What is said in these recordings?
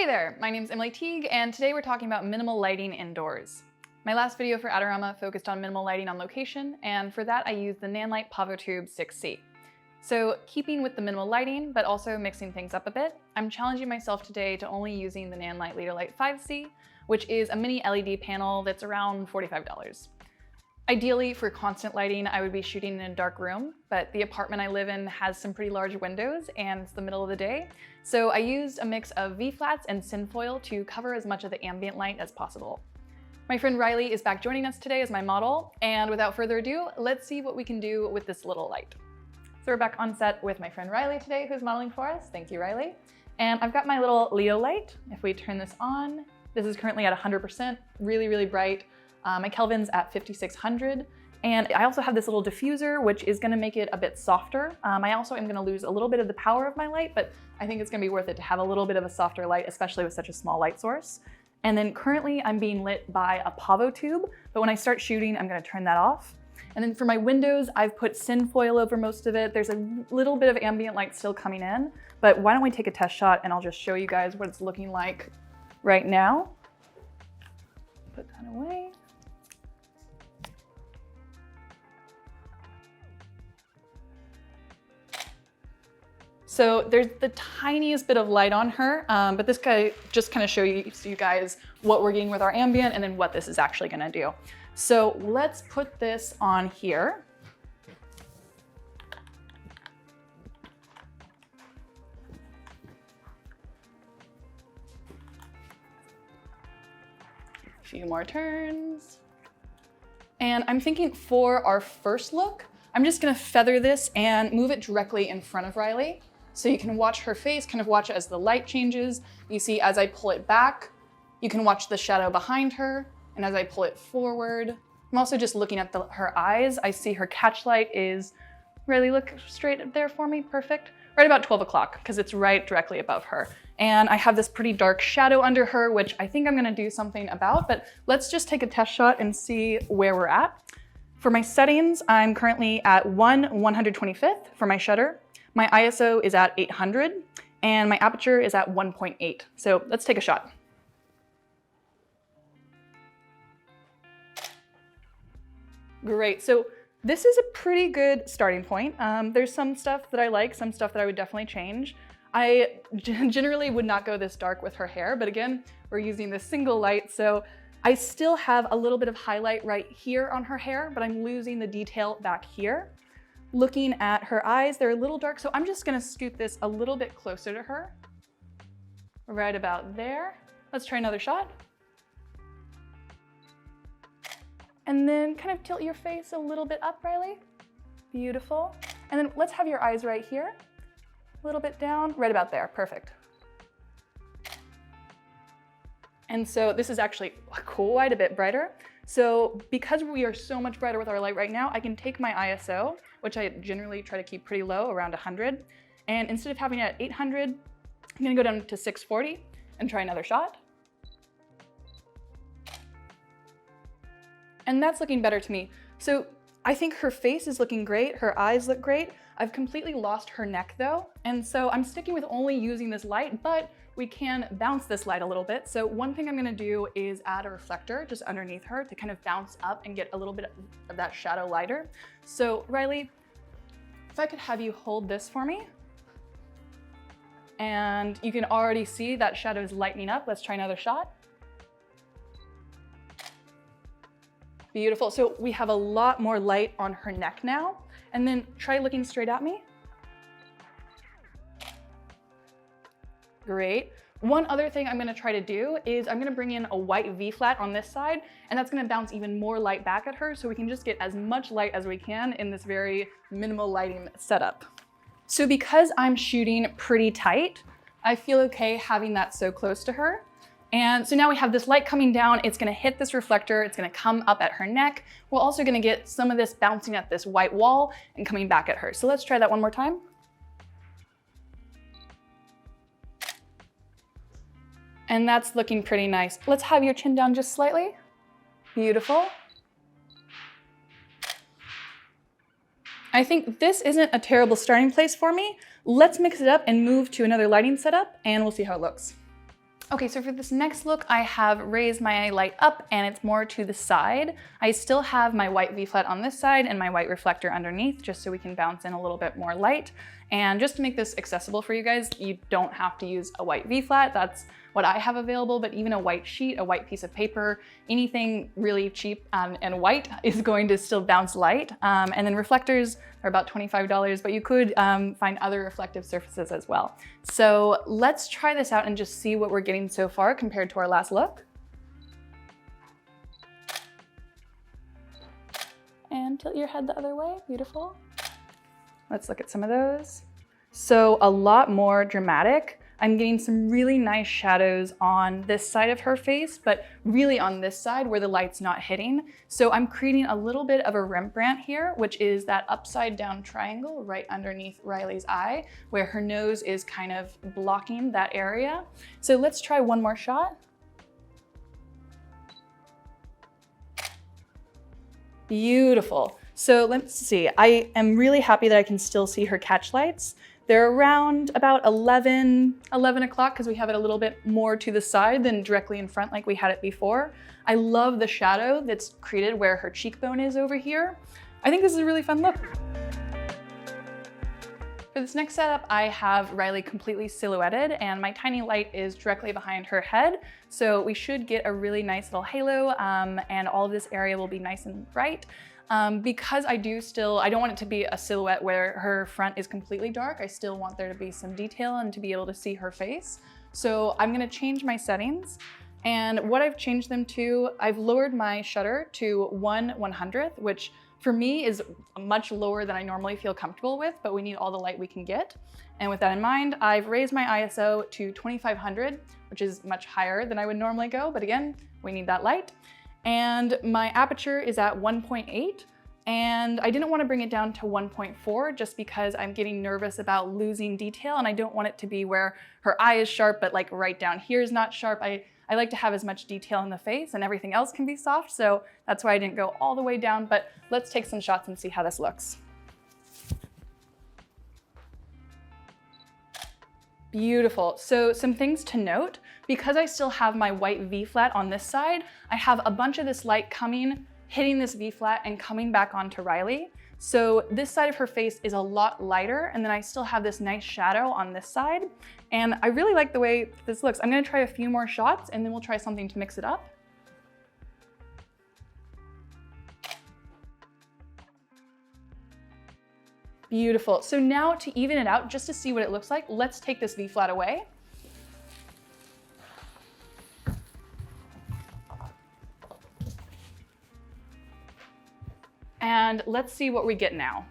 Hey there, my name is Emily Teague, and today we're talking about minimal lighting indoors. My last video for Adorama focused on minimal lighting on location, and for that I used the NanLite PavoTube 6C. So keeping with the minimal lighting, but also mixing things up a bit, I'm challenging myself today to only using the NanLite LitoLite 5C, which is a mini LED panel that's around $45. Ideally, for constant lighting, I would be shooting in a dark room, but the apartment I live in has some pretty large windows and it's the middle of the day. So I used a mix of V-flats and cinfoil to cover as much of the ambient light as possible. My friend Riley is back joining us today as my model, and without further ado, let's see what we can do with this little light. So we're back on set with my friend Riley today, who's modeling for us. Thank you, Riley. And I've got my little LitoLite. If we turn this on, this is currently at 100%, really, really bright. My Kelvin's at 5600, and I also have this little diffuser, which is gonna make it a bit softer. I also am gonna lose a little bit of the power of my light, but I think it's gonna be worth it to have a little bit of a softer light, especially with such a small light source. And then currently I'm being lit by a PavoTube, but when I start shooting, I'm gonna turn that off. And then for my windows, I've put cinfoil over most of it. There's a little bit of ambient light still coming in, but why don't we take a test shot and I'll just show you guys what it's looking like right now. Put that away. So there's the tiniest bit of light on her, but this guy just kind of shows you guys what we're getting with our ambient and then what this is actually gonna do. So let's put this on here. A few more turns. And I'm thinking for our first look, I'm just gonna feather this and move it directly in front of Riley. So you can watch her face, kind of watch it as the light changes. You see as I pull it back, you can watch the shadow behind her. And as I pull it forward, I'm also just looking at her eyes. I see her catch light is, Riley, look straight there for me, perfect. Right about 12 o'clock, because it's right directly above her. And I have this pretty dark shadow under her, which I think I'm gonna do something about, but let's just take a test shot and see where we're at. For my settings, I'm currently at 1/125th for my shutter. My ISO is at 800 and my aperture is at 1.8. So let's take a shot. Great, so this is a pretty good starting point. There's some stuff that I like, some stuff that I would definitely change. I generally would not go this dark with her hair, but again, we're using this single light, so I still have a little bit of highlight right here on her hair, but I'm losing the detail back here. Looking at her eyes, they're a little dark, so I'm just gonna scoot this a little bit closer to her. Right about there. Let's try another shot. And then kind of tilt your face a little bit up, Riley. Beautiful. And then let's have your eyes right here. A little bit down, right about there, perfect. And so this is actually quite a bit brighter. So because we are so much brighter with our light right now, I can take my ISO, which I generally try to keep pretty low, around 100. And instead of having it at 800, I'm gonna go down to 640 and try another shot. And that's looking better to me. So I think her face is looking great, her eyes look great. I've completely lost her neck though. And so I'm sticking with only using this light, but we can bounce this light a little bit. So one thing I'm gonna do is add a reflector just underneath her to kind of bounce up and get a little bit of that shadow lighter. So Riley, if I could have you hold this for me. And you can already see that shadow is lightening up. Let's try another shot. Beautiful, so we have a lot more light on her neck now. And then try looking straight at me. Great. One other thing I'm gonna try to do is I'm gonna bring in a white V-flat on this side, and that's gonna bounce even more light back at her so we can just get as much light as we can in this very minimal lighting setup. So because I'm shooting pretty tight, I feel okay having that so close to her. And so now we have this light coming down, it's gonna hit this reflector, it's gonna come up at her neck. We're also gonna get some of this bouncing at this white wall and coming back at her. So let's try that one more time. And that's looking pretty nice. Let's have your chin down just slightly. Beautiful. I think this isn't a terrible starting place for me. Let's mix it up and move to another lighting setup and we'll see how it looks. Okay, so for this next look, I have raised my light up and it's more to the side. I still have my white V-flat on this side and my white reflector underneath, just so we can bounce in a little bit more light. And just to make this accessible for you guys, you don't have to use a white V-flat. That's what I have available, but even a white sheet, a white piece of paper, anything really cheap and white is going to still bounce light. And then reflectors are about $25, but you could find other reflective surfaces as well. So let's try this out and just see what we're getting so far compared to our last look. And tilt your head the other way, beautiful. Let's look at some of those. So a lot more dramatic. I'm getting some really nice shadows on this side of her face, but really on this side where the light's not hitting. So I'm creating a little bit of a Rembrandt here, which is that upside down triangle right underneath Riley's eye, where her nose is kind of blocking that area. So let's try one more shot. Beautiful. So let's see, I am really happy that I can still see her catch lights. They're around about 11 o'clock because we have it a little bit more to the side than directly in front like we had it before. I love the shadow that's created where her cheekbone is over here. I think this is a really fun look. For this next setup, I have Riley completely silhouetted and my tiny light is directly behind her head. So we should get a really nice little halo and all of this area will be nice and bright. Because I don't want it to be a silhouette where her front is completely dark. I still want there to be some detail and to be able to see her face. So I'm gonna change my settings. And what I've changed them to, I've lowered my shutter to 1/100th, which for me is much lower than I normally feel comfortable with, but we need all the light we can get. And with that in mind, I've raised my ISO to 2500, which is much higher than I would normally go, but again, we need that light. And my aperture is at 1.8, and I didn't want to bring it down to 1.4 just because I'm getting nervous about losing detail, and I don't want it to be where her eye is sharp, but like right down here is not sharp. I like to have as much detail in the face and everything else can be soft, so that's why I didn't go all the way down, but let's take some shots and see how this looks. Beautiful. So some things to note, because I still have my white V-flat on this side, I have a bunch of this light coming, hitting this V-flat and coming back onto Riley. So this side of her face is a lot lighter, and then I still have this nice shadow on this side. And I really like the way this looks. I'm gonna try a few more shots and then we'll try something to mix it up. Beautiful. So now to even it out, just to see what it looks like, let's take this V-flat away. And let's see what we get now.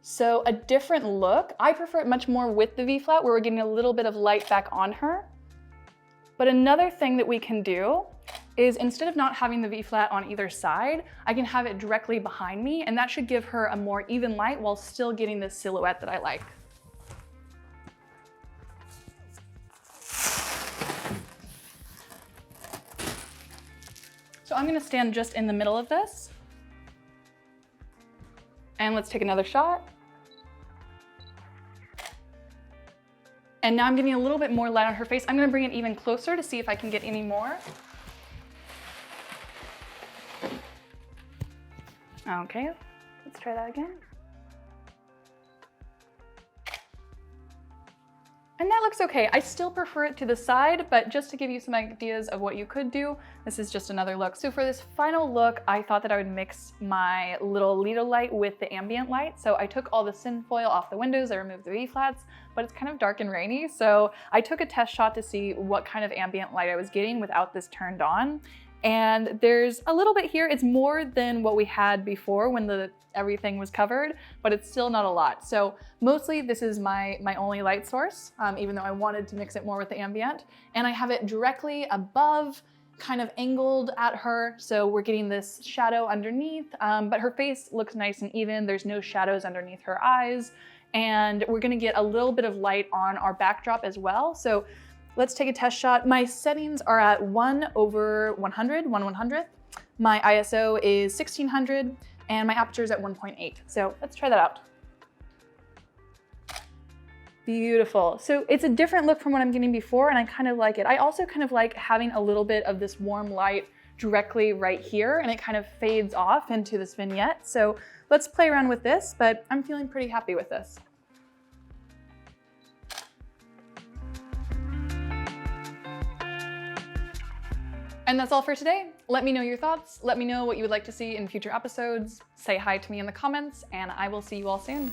So a different look. I prefer it much more with the V-flat where we're getting a little bit of light back on her. But another thing that we can do is instead of not having the V-flat on either side, I can have it directly behind me, and that should give her a more even light while still getting this silhouette that I like. So I'm gonna stand just in the middle of this. And let's take another shot. And now I'm getting a little bit more light on her face. I'm gonna bring it even closer to see if I can get any more. Okay, let's try that again. And that looks okay. I still prefer it to the side, but just to give you some ideas of what you could do, this is just another look. So for this final look, I thought that I would mix my little LitoLite with the ambient light. So I took all the tinfoil off the windows, I removed the V-flats, but it's kind of dark and rainy. So I took a test shot to see what kind of ambient light I was getting without this turned on. And there's a little bit here. It's more than what we had before when everything was covered, but it's still not a lot. So mostly this is my only light source, even though I wanted to mix it more with the ambient. And I have it directly above, kind of angled at her. So we're getting this shadow underneath, but her face looks nice and even. There's no shadows underneath her eyes. And we're gonna get a little bit of light on our backdrop as well. So let's take a test shot. My settings are at 1/100, 1/100th. My ISO is 1600 and my aperture is at 1.8. So let's try that out. Beautiful. So it's a different look from what I'm getting before, and I kind of like it. I also kind of like having a little bit of this warm light directly right here, and it kind of fades off into this vignette. So let's play around with this, but I'm feeling pretty happy with this. And that's all for today. Let me know your thoughts. Let me know what you would like to see in future episodes. Say hi to me in the comments, and I will see you all soon.